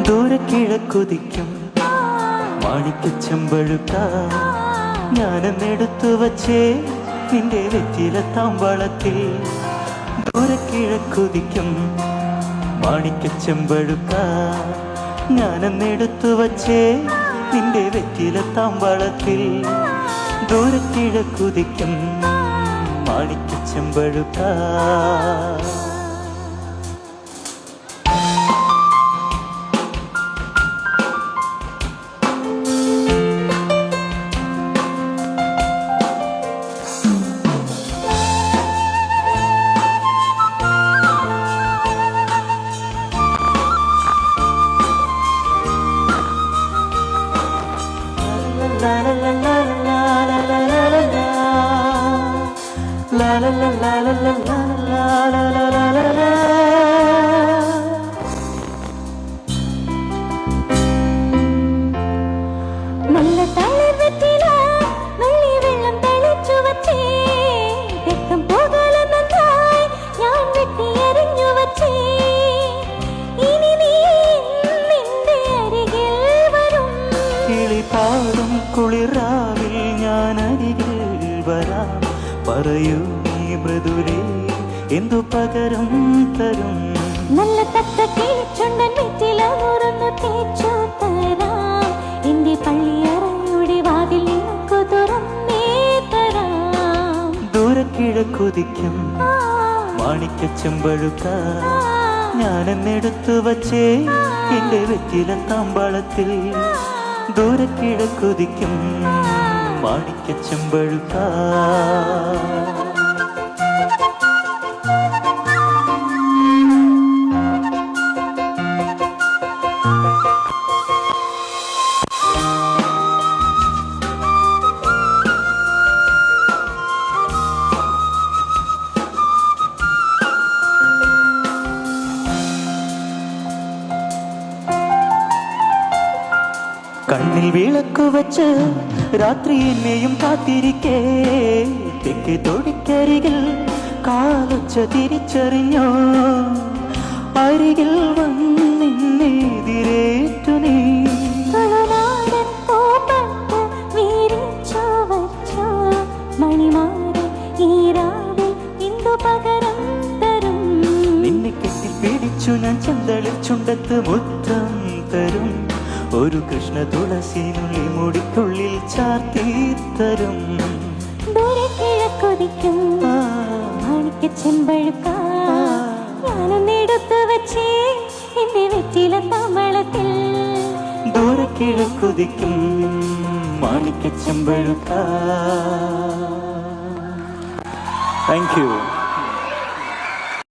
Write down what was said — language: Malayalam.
ദൂരെ കിഴക്കുതിക്കും മാണിക്കച്ചമ്പഴുക്ക ഞാനെന്നെടുത്തു വച്ചേ നിന്റെ വെറ്റില താമ്പളത്തിൽ. ദൂരെ കിഴക്കുതിക്കും മാണിക്കച്ചമ്പഴുക്ക ഞാനെന്നെടുത്തു വച്ചേ നിന്റെ വെറ്റില താമ്പളത്തിൽ. ദൂരെ കിഴക്കുതിക്കും മാണിക്കച്ചമ്പഴുക്ക. നല്ല തളിർവെറ്റില വെള്ളി വെള്ളം തെളിച്ചു വച്ചേ തെക്കം പോകാലെന്നായി ഞാൻ വെട്ടിയെറിഞ്ഞു വച്ചേ. ഇനി നീ നിന്റെ അരികിൽ വരും. കിളിപാടും കുളിരാവിൽ ഞാൻ അരികിൽ വരാം. പറയൂ നീ മൃദുലേ എന്തു പകരം തരും. നല്ല തത്ത കിളിച്ചുണ്ടൻ വെറ്റില മുറന്നു തേച്ചു തരാം. എന്റെ പള്ളിയറയുടെ വാതിൽ നിനക്കു തുറന്നേ തരാം. ദൂരെ കിഴക്കുതിക്കും മാണിക്കച്ചമ്പഴുക്ക ഞാനെന്നെടുത്തു വച്ചേ എന്റെ വെറ്റില താമ്പാളത്തിൽ. ദൂരെ കിഴക്കുതിക്കും മാണിക്കച്ചമ്പഴുക്ക. കണ്ണിൽ വിളക്കു വച്ച് രാത്രി എന്നെയും കാത്തിരിക്കേ തെക്ക് തൊടിക്കരികിൽ കാലൊച്ച തിരിച്ചറിഞ്ഞോ. അരികിൽ വന്നെതിരേറ്റു നീ. നിന്നെ കെട്ടിപ്പിടിച്ചു ഞാൻ ചെന്തളിൽ ചുണ്ടത്ത് മുത്തം തരും. ഒരു കൃഷ്ണ തുളസിനുള്ളി മുടിക്കുള്ളിൽ ചാർത്തിത്തരും. ദൂരെ കിഴക്കുതിക്കും മാണിക്കച്ചമ്പഴുക്ക ഞാനൊന്നെടുത്തു വച്ചേ എന്റെ വെറ്റില താമ്പളത്തിൽ. ദൂരെ കിഴക്കുതിക്കും മാണിക്കച്ചമ്പഴുക്ക. Thank you.